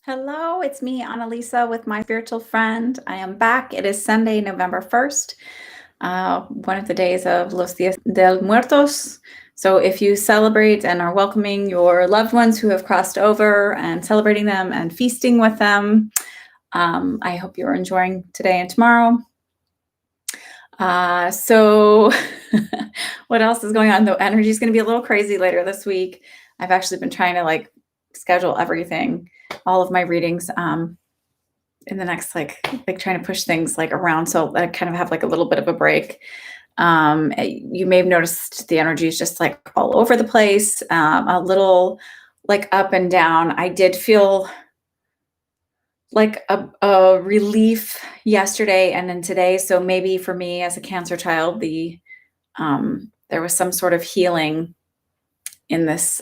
Hello, it's me, Annalisa, with my spiritual friend. I am back. It is Sunday, November 1st, one of the days of Los Días del Muertos. So if you celebrate and are welcoming your loved ones who have crossed over and celebrating them and feasting with them, I hope you're enjoying today and tomorrow. So what else is going on? Though energy is going to be a little crazy later this week. I've actually been trying to schedule everything, all of my readings in the next trying to push things around so I kind of have a little bit of a break. You may have noticed the energy is just all over the place, a little up and down. I did feel a relief yesterday and then today. So maybe for me as a Cancer child, there was some sort of healing in this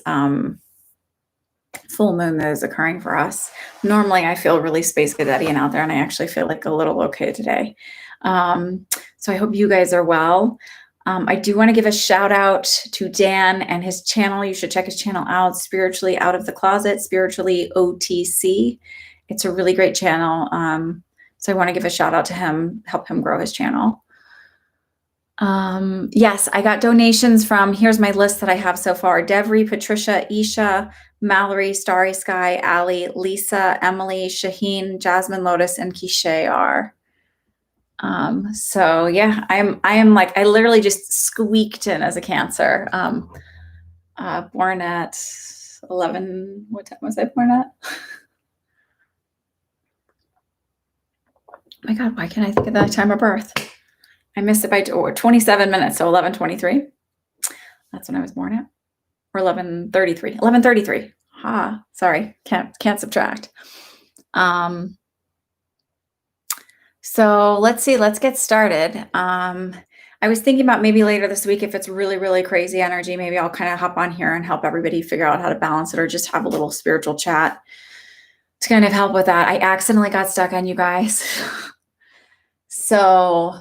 full moon that is occurring for us. Normally I feel really space cadetty and out there, and I actually feel a little okay today. So I hope you guys are well. I do want to give a shout out to Dan and his channel. You should check his channel out, Spiritually Out of the Closet, Spiritually OTC. It's a really great channel. So I want to give a shout out to him, help him grow his channel. Yes, I got donations from, here's my list that I have so far: Devry, Patricia, Isha, Mallory, Starry Sky, Allie, Lisa, Emily, Shaheen, Jasmine, Lotus, and Kishay are. So yeah, I literally just squeaked in as a Cancer. Born at 11, what time was I born at? Oh my God, why can't I think of the time of birth? I missed it by 27 minutes, so 11:23. That's when I was born at. Or 11:33. 11:33. Sorry, can't subtract. So let's see, let's get started. I was thinking about maybe later this week, if it's really, really crazy energy, maybe I'll kind of hop on here and help everybody figure out how to balance it, or just have a little spiritual chat to kind of help with that. I accidentally got stuck on you guys. So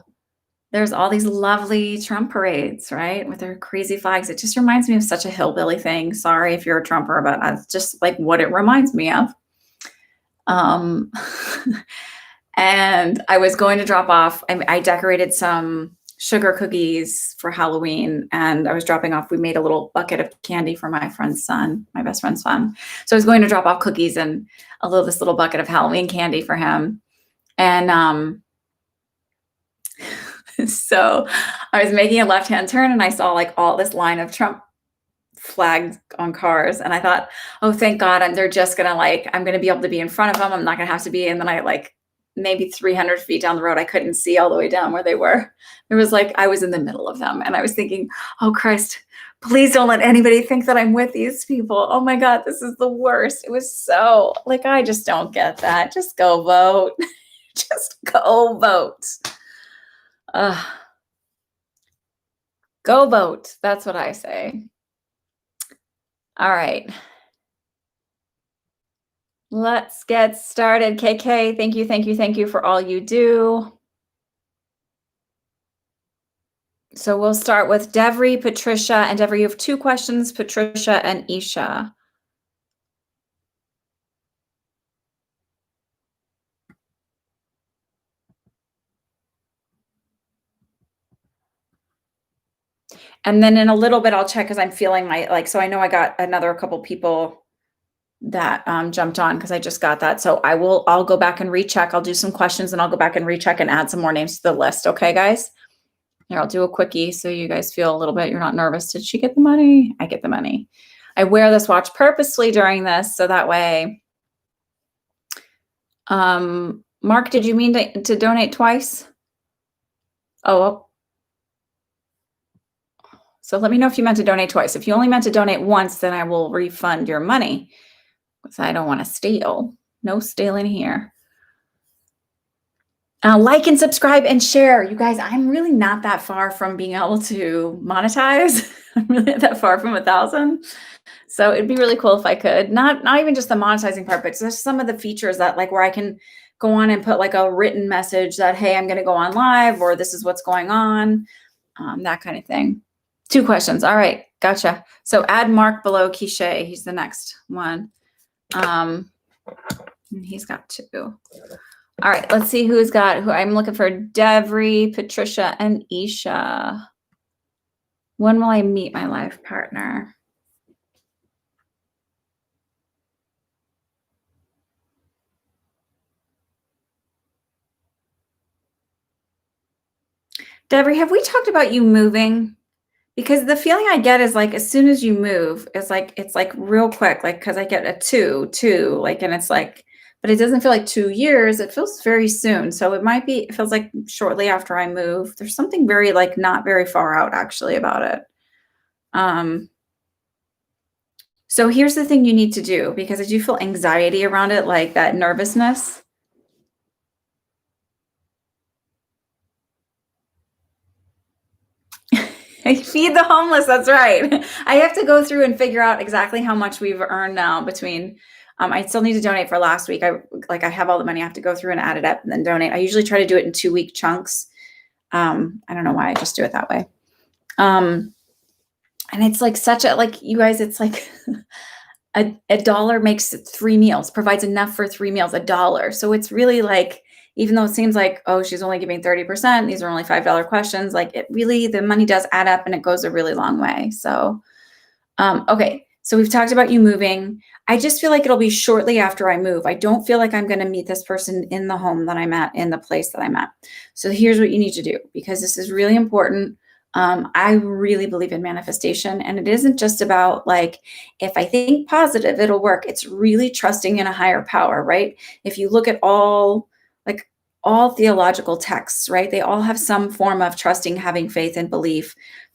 there's all these lovely Trump parades, right? With their crazy flags. It just reminds me of such a hillbilly thing. Sorry if you're a Trumper, but that's just what it reminds me of. And I was going to drop off. I decorated some sugar cookies for Halloween, and I was dropping off. We made a little bucket of candy for my friend's son, my best friend's son. So I was going to drop off cookies and this little bucket of Halloween candy for him. And so I was making a left-hand turn, and I saw all this line of Trump flags on cars. And I thought, oh, thank God, they're just gonna I'm gonna be able to be in front of them. I'm not gonna have to be. And then I maybe 300 feet down the road, I couldn't see all the way down where they were. It was I was in the middle of them, and I was thinking, oh Christ, please don't let anybody think that I'm with these people. Oh my God, this is the worst. It was so I just don't get that. Just go vote. Just go vote. Go vote. That's what I say. All right. Let's get started. KK, thank you for all you do. So we'll start with Devry, Patricia, and Devry, you have 2 questions, Patricia and Isha. And then in a little bit, I'll check, because I'm feeling so I know I got another couple people that jumped on, because I just got that. So I'll go back and recheck. I'll do some questions, and I'll go back and recheck and add some more names to the list. Okay, guys? Here, I'll do a quickie so you guys feel a little bit, you're not nervous. Did she get the money? I get the money. I wear this watch purposely during this, so that way. Mark, did you mean to donate twice? Oh, so let me know if you meant to donate twice. If you only meant to donate once, then I will refund your money, because I don't want to steal. No stealing here. Like and subscribe and share. You guys, I'm really not that far from being able to monetize. I'm really not that far from 1,000. So it'd be really cool if I could. Not even just the monetizing part, but just some of the features that where I can go on and put a written message that, hey, I'm going to go on live, or this is what's going on, that kind of thing. 2 questions. All right. Gotcha. So add Mark below Kishay. He's the next one. And he's got 2. All right, let's see who I'm looking for. Devry, Patricia, and Isha. When will I meet my life partner? Devry, have we talked about you moving? Because the feeling I get is like as soon as you move, it's like real quick, like because I get a 2, like, and it's like, but it doesn't feel like 2 years. It feels very soon. So it feels like shortly after I move. There's something very like not very far out actually about it. So here's the thing you need to do, because I do feel anxiety around it, like that nervousness. Feed the homeless. That's right. I have to go through and figure out exactly how much we've earned now between. I still need to donate for last week. I have all the money. I have to go through and add it up and then donate. I usually try to do it in 2-week chunks. I don't know why I just do it that way. And it's like such a, like, you guys, it's like a dollar makes 3 meals, provides enough for 3 meals, $1. So it's really like, even though it seems like, oh, she's only giving 30%, these are only $5 questions, like it really, the money does add up and it goes a really long way. So, okay. So we've talked about you moving. I just feel like it'll be shortly after I move. I don't feel like I'm going to meet this person in the home that I'm at, in the place that I'm at. So here's what you need to do, because this is really important. I really believe in manifestation, and it isn't just about like, if I think positive, it'll work. It's really trusting in a higher power, right? If you look at all theological texts, right? They all have some form of trusting, having faith and belief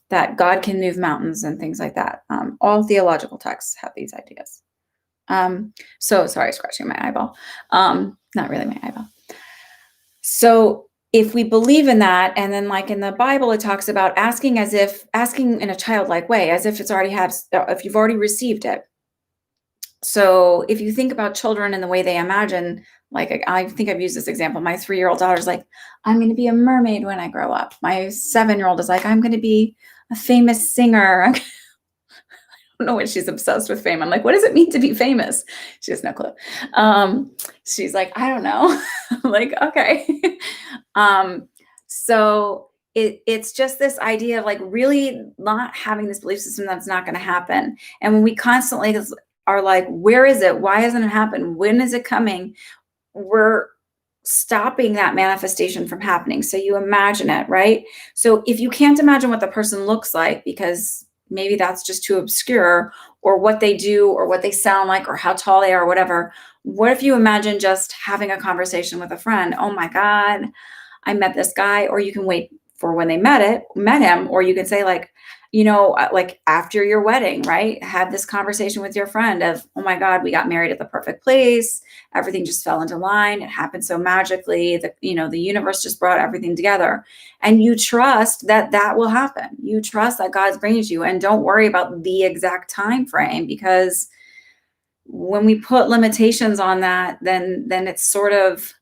that God can move mountains and things like that. All theological texts have these ideas. So sorry, scratching my eyeball. Not really my eyeball. So if we believe in that, and then like in the Bible, it talks about asking in a childlike way, as if if you've already received it. So if you think about children and the way they imagine, like I think I've used this example. My 3-year-old daughter's like, I'm going to be a mermaid when I grow up. My 7-year-old is like, I'm going to be a famous singer. I don't know what she's obsessed with fame. I'm like, what does it mean to be famous? She has no clue. She's like, I don't know. I'm like, okay. So it's just this idea of like really not having this belief system that's not going to happen. And when we constantly are like, where is it? Why hasn't it happened? When is it coming? We're stopping that manifestation from happening. So you imagine it, right? So if you can't imagine what the person looks like, because maybe that's just too obscure, or what they do, or what they sound like, or how tall they are, or whatever, what if you imagine just having a conversation with a friend? Oh my God, I met this guy. Or you can wait for when they met him, or you can say like, like after your wedding, right? Have this conversation with your friend of, oh my God, we got married at the perfect place. Everything just fell into line. It happened so magically that, the universe just brought everything together, and you trust that that will happen. You trust that God's bringing it to you, and don't worry about the exact time frame, because when we put limitations on that, then it's sort of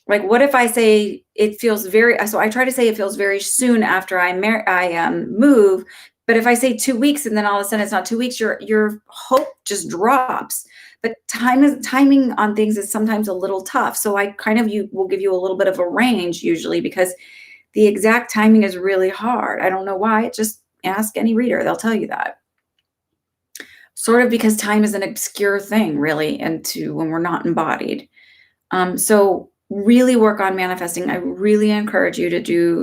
like, what if I say it feels so I try to say it feels very soon after I move, but if I say 2 weeks and then all of a sudden it's not 2 weeks, your hope just drops. But timing on things is sometimes a little tough. So I kind of will give you a little bit of a range usually, because the exact timing is really hard. I don't know why. Just ask any reader. They'll tell you that. Sort of because time is an obscure thing, really, and when we're not embodied. So really work on manifesting. I really encourage you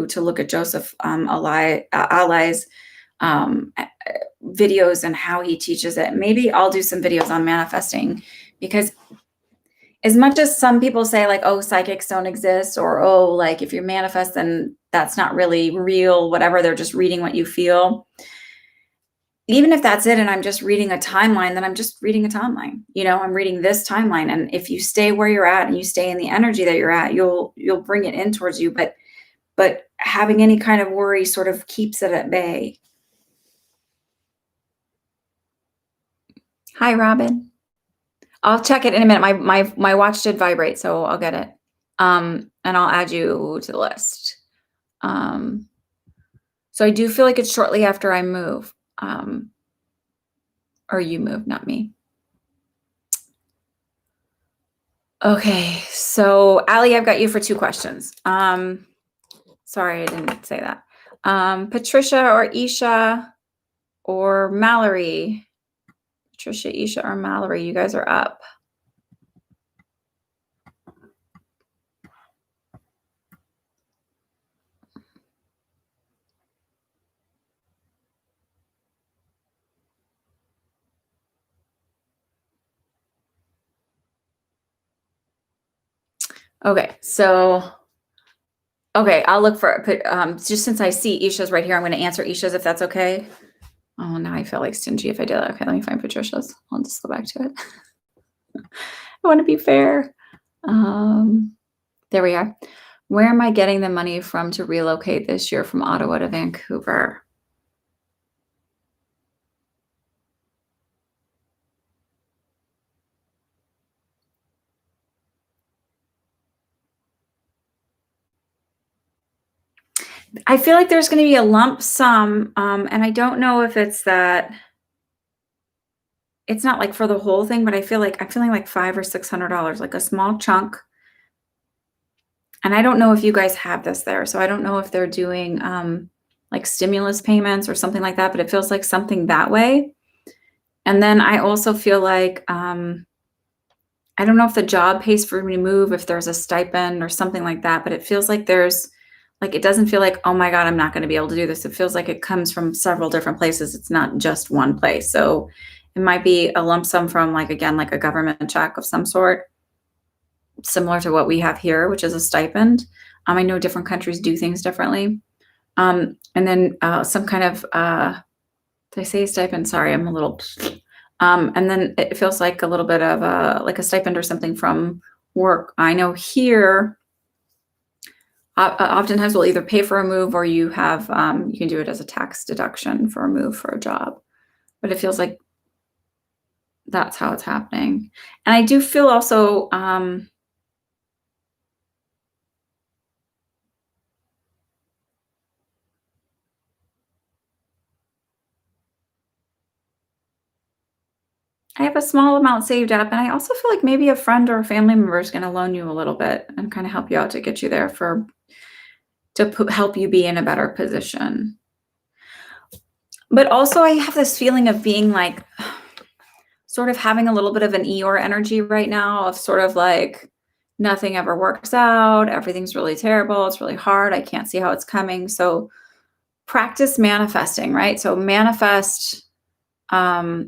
to look at Joseph Ali's videos and how he teaches it. Maybe I'll do some videos on manifesting, because as much as some people say like, oh, psychics don't exist, or oh, like if you manifest, then that's not really real, whatever, they're just reading what you feel. Even if that's it, and I'm just reading a timeline, then I'm just reading a timeline. I'm reading this timeline. And if you stay where you're at and you stay in the energy that you're at, you'll bring it in towards you. But having any kind of worry sort of keeps it at bay. Hi, Robin. I'll check it in a minute. My watch did vibrate, so I'll get it. And I'll add you to the list. So I do feel like it's shortly after I move. Or you move, not me. Okay, so Allie, I've got you for 2 questions. Sorry, I didn't say that. Patricia or Isha or Mallory? Patricia, Isha, or Mallory, you guys are up. Okay, I'll look for just since I see Isha's right here, I'm gonna answer Isha's if that's okay. Oh, now I feel like stingy if I do that. Okay, let me find Patricia's. I'll just go back to it. I want to be fair. There we are. Where am I getting the money from to relocate this year from Ottawa to Vancouver? I feel like there's going to be a lump sum, and I don't know if it's that. It's not like for the whole thing, but I feel like I'm feeling like $500 or $600, like a small chunk. And I don't know if you guys have this there, so I don't know if they're doing like stimulus payments or something like that, but it feels like something that way. And then I also feel like I don't know if the job pays for me to move, if there's a stipend or something like that, but it feels like there's like it doesn't feel like, oh my God, I'm not going to be able to do this. It feels like it comes from several different places. It's not just one place. So it might be a lump sum from like again, like a government check of some sort, similar to what we have here, which is a stipend. I know different countries do things differently. And then some kind of did I say stipend? Sorry, I'm a little and then it feels like a little bit of like a stipend or something from work. I know here, oftentimes we'll either pay for a move or you have, you can do it as a tax deduction for a move for a job. But it feels like that's how it's happening. And I do feel also, I have a small amount saved up, and I also feel like maybe a friend or a family member is going to loan you a little bit and kind of help you out to get you there help you be in a better position. But also, I have this feeling of being like, sort of having a little bit of an Eeyore energy right now of sort of like nothing ever works out, everything's really terrible, it's really hard, I can't see how it's coming. So practice manifesting, right? So manifest, I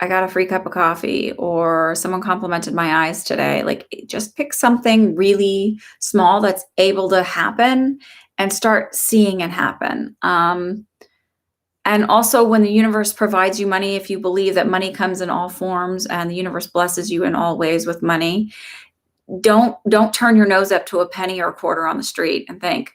got a free cup of coffee or someone complimented my eyes today. Like just pick something really small that's able to happen and start seeing it happen. And also when the universe provides you money, if you believe that money comes in all forms and the universe blesses you in all ways with money, don't turn your nose up to a penny or a quarter on the street and think,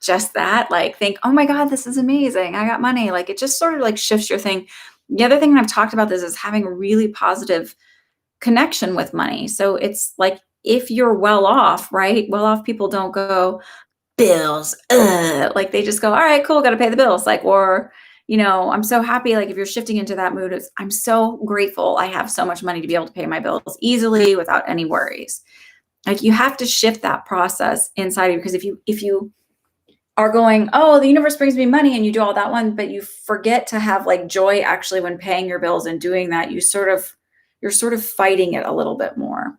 just that. Like think, oh my God, this is amazing. I got money. Like it just sort of like shifts your thing. The other thing, and I've talked about this, is having a really positive connection with money. So it's like if you're well off, right? Well off people don't go, bills, like they just go, all right, cool, got to pay the bills. Like, or, I'm so happy. Like if you're shifting into that mood, I'm so grateful. I have so much money to be able to pay my bills easily without any worries. Like you have to shift that process inside of you. Because if you are going, oh, the universe brings me money and you do all that one, but you forget to have like joy actually when paying your bills and doing that, you're sort of fighting it a little bit more.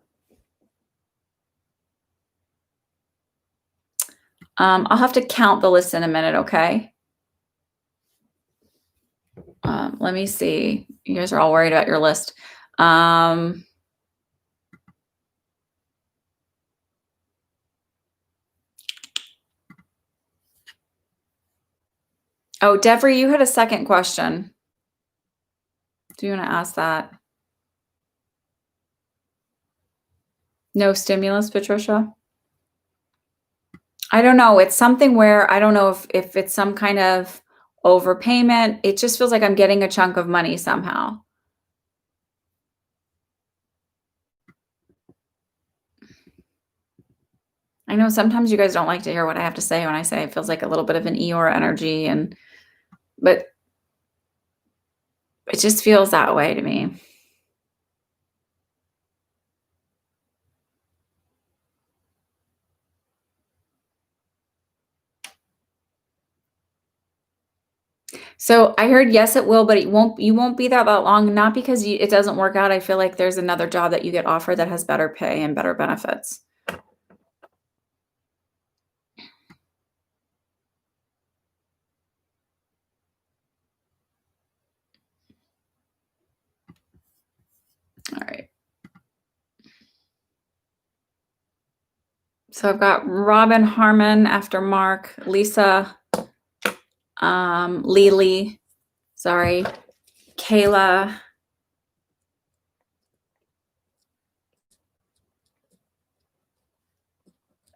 I'll have to count the list in a minute, okay? Let me see. You guys are all worried about your list. Oh, Deborah, you had a second question. Do you want to ask that? No stimulus, Patricia? I don't know. It's something where I don't know if it's some kind of overpayment. It just feels like I'm getting a chunk of money somehow. I know sometimes you guys don't like to hear what I have to say when I say it feels like a little bit of an Eeyore energy, but it just feels that way to me. So I heard yes, it will, but you won't be there that long, not because it doesn't work out. I feel like there's another job that you get offered that has better pay and better benefits. All right. So I've got Robin Harmon after Mark, Lisa, Lily, sorry, Kayla,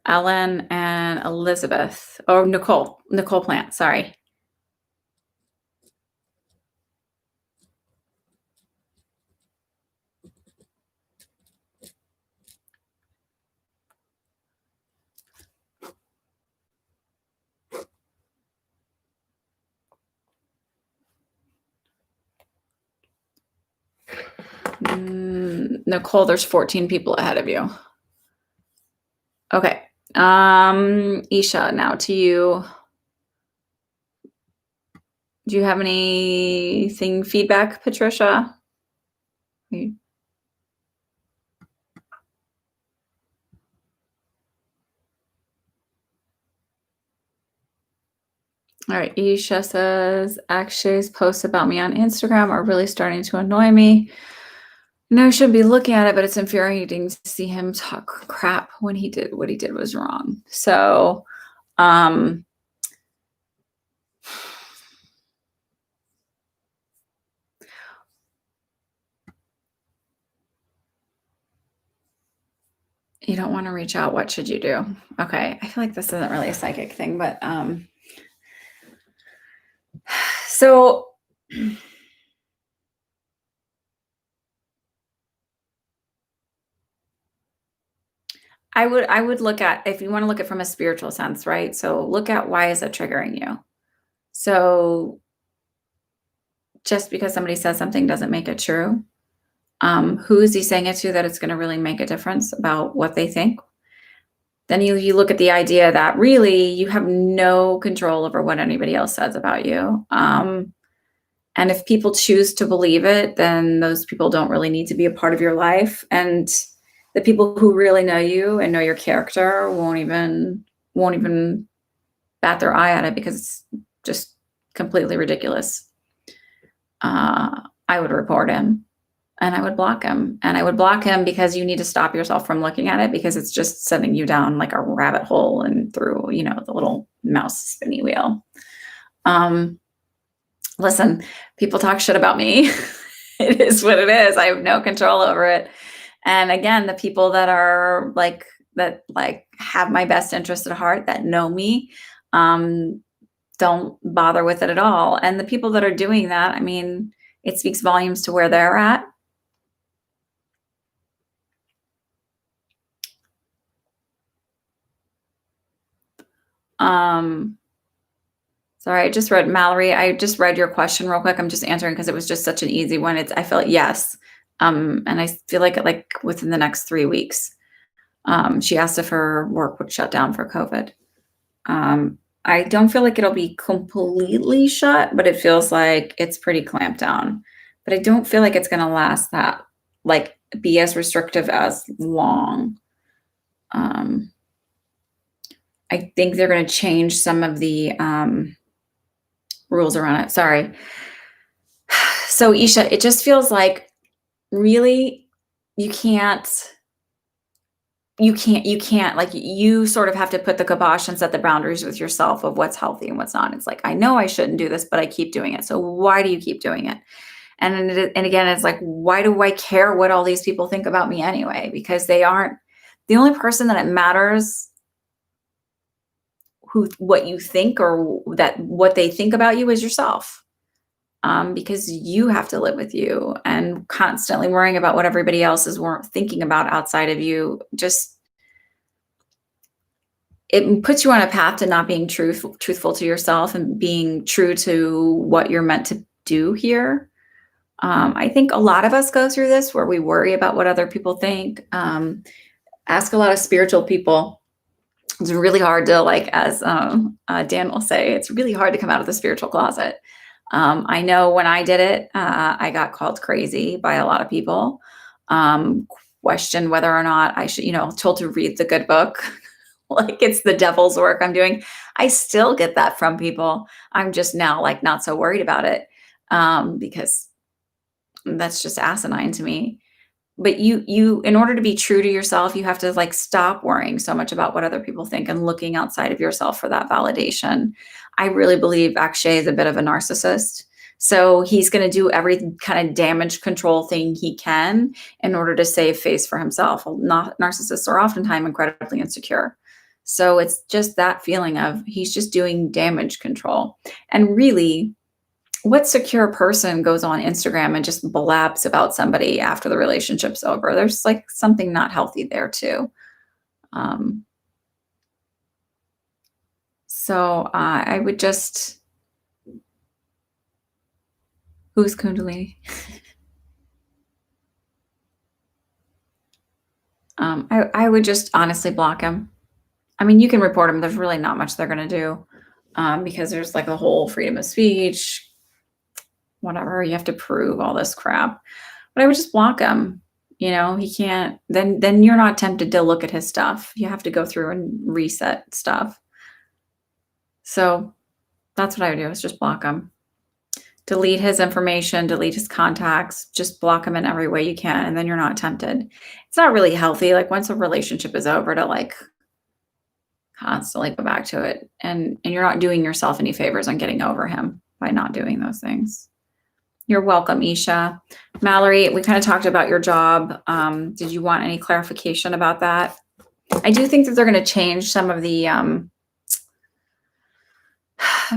Ellen, and Elizabeth. Oh, Nicole Plant, sorry. Nicole, there's 14 people ahead of you. Okay. Isha, now to you. Do you have anything feedback, Patricia? All right, Isha says, Akshay's posts about me on Instagram are really starting to annoy me. No, I shouldn't be looking at it, but it's infuriating to see him talk crap when what he did was wrong. So, you don't want to reach out. What should you do? Okay, I feel like this isn't really a psychic thing, but so I would look at, if you want to look at from a spiritual sense, right? So look at, why is it triggering you? So just because somebody says something doesn't make it true. Who is he saying it to that it's going to really make a difference about what they think? Then you look at the idea that really you have no control over what anybody else says about you. And if people choose to believe it, then those people don't really need to be a part of your life. And the people who really know you and know your character won't even bat their eye at it, because it's just completely ridiculous. I would report him, and I would block him. And I would block him because you need to stop yourself from looking at it, because it's just sending you down like a rabbit hole and through, the little mouse spinny wheel. Listen, people talk shit about me. It is what it is. I have no control over it. And again, the people that are that have my best interest at heart, that know me, don't bother with it at all. And the people that are doing that, I mean, it speaks volumes to where they're at. Sorry, I just read, Mallory, I just read your question real quick. I'm just answering because it was just such an easy one. I feel like yes. And I feel like within the next 3 weeks. She asked if her work would shut down for COVID. I don't feel like it'll be completely shut, but it feels like it's pretty clamped down. But I don't feel like it's going to last that, be as restrictive as long. I think they're going to change some of the rules around it. Sorry. So Isha, it just feels like really you can't, like, you sort of have to put the kibosh and set the boundaries with yourself of what's healthy and what's not. It's like, I know I shouldn't do this, but I keep doing it. So why do you keep doing it? And again, it's like, why do I care what all these people think about me anyway? Because they aren't the only person that it matters what you think, or that what they think about you, is yourself. Because you have to live with you, and constantly worrying about what everybody else is thinking about outside of you, it puts you on a path to not being truthful to yourself and being true to what you're meant to do here. I think a lot of us go through this where we worry about what other people think. Ask a lot of spiritual people. It's really hard to, as Dan will say, it's really hard to come out of the spiritual closet. I know when I did it, I got called crazy by a lot of people, um, questioned whether or not I should, told to read the good book, like it's the devil's work I'm doing. I still get that from people. I'm just now like not so worried about it, because that's just asinine to me. But you in order to be true to yourself, you have to like stop worrying so much about what other people think and looking outside of yourself for that validation. I really believe Akshay is a bit of a narcissist. So he's going to do every kind of damage control thing he can in order to save face for himself. Well, not narcissists are oftentimes incredibly insecure. So it's just that feeling of he's just doing damage control. And really, what secure person goes on Instagram and just blabs about somebody after the relationship's over? There's like something not healthy there too. Um, so I would just, who's Kundalini? I would just honestly block him. I mean, you can report him. There's really not much they're going to do, because there's like a whole freedom of speech, whatever. You have to prove all this crap. But I would just block him. He can't. Then you're not tempted to look at his stuff. You have to go through and reset stuff. So that's what I would do, is just block him. Delete his information, delete his contacts, just block him in every way you can, and then you're not tempted. It's not really healthy, like, once a relationship is over, to, like, constantly go back to it, and you're not doing yourself any favors on getting over him by not doing those things. You're welcome, Isha. Mallory, we kinda talked about your job. Did you want any clarification about that? I do think that they're gonna change some of the,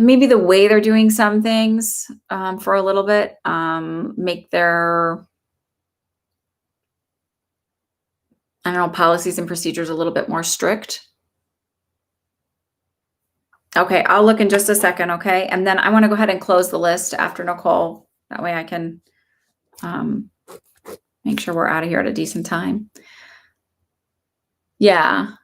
maybe the way they're doing some things, for a little bit, make their, I don't know, policies and procedures a little bit more strict. Okay, I'll look in just a second, okay? And then I want to go ahead and close the list after Nicole. That way I can, um, make sure we're out of here at a decent time. Yeah.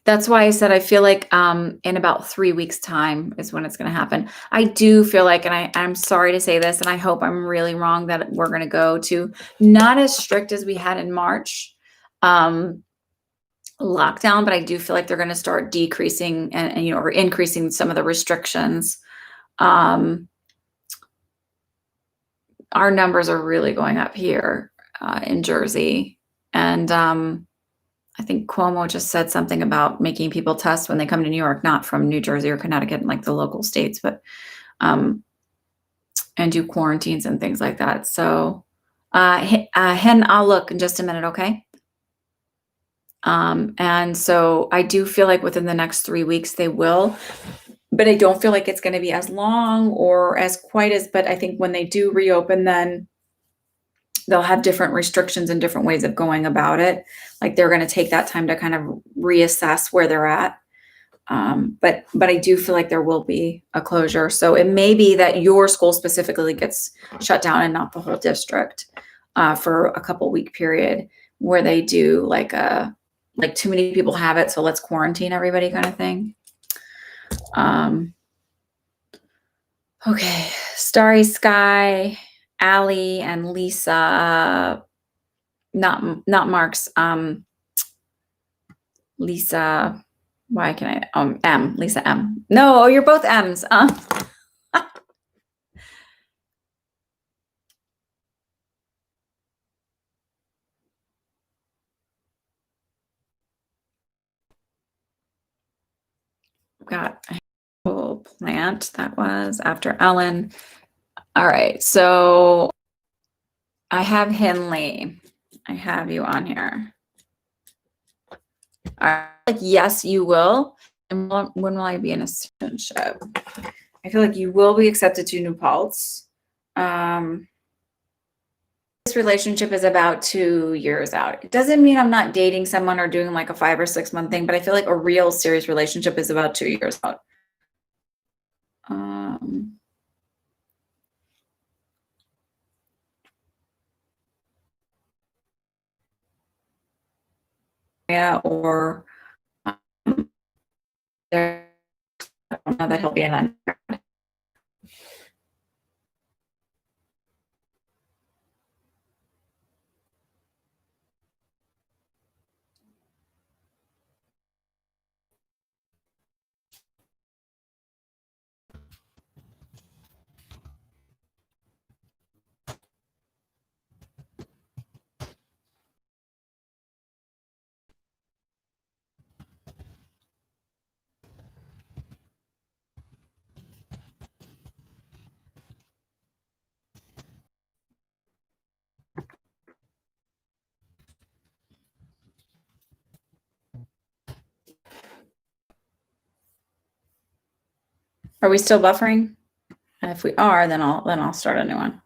That's why I said I feel like, in about 3 weeks' time is when it's gonna happen. I do feel like, and I'm sorry to say this, and I hope I'm really wrong, that we're gonna go to not as strict as we had in March, um, lockdown, but I do feel like they're gonna start decreasing and or increasing some of the restrictions. Um, our numbers are really going up here, in Jersey, and, I think Cuomo just said something about making people test when they come to New York, not from New Jersey or Connecticut and like the local states, but um, and do quarantines and things like that. So, Hen, I'll look in just a minute, okay? And so I do feel like within the next 3 weeks they will, but I don't feel like it's going to be as long or as quite as. But I think when they do reopen, then they'll have different restrictions and different ways of going about it. Like they're going to take that time to kind of reassess where they're at. But I do feel like there will be a closure. So it may be that your school specifically gets shut down and not the whole district, for a couple week period where they do like too many people have it, so let's quarantine everybody kind of thing. Um, okay, Starry Sky, Allie, and Lisa. Not Mark's. Lisa. Why can I? M. Lisa M. No, you're both M's. Got a whole plant that was after Ellen. All right, so I have Henley. I have you on here. All right, like yes, you will. And when will I be in a citizenship? I feel like you will be accepted to New Paltz. This relationship is about 2 years out. It doesn't mean I'm not dating someone or doing like a 5 or 6 month thing, but I feel like a real serious relationship is about 2 years out. Yeah, or I don't know that he'll be an undergrad. Are we still buffering? And if we are, then I'll start a new one.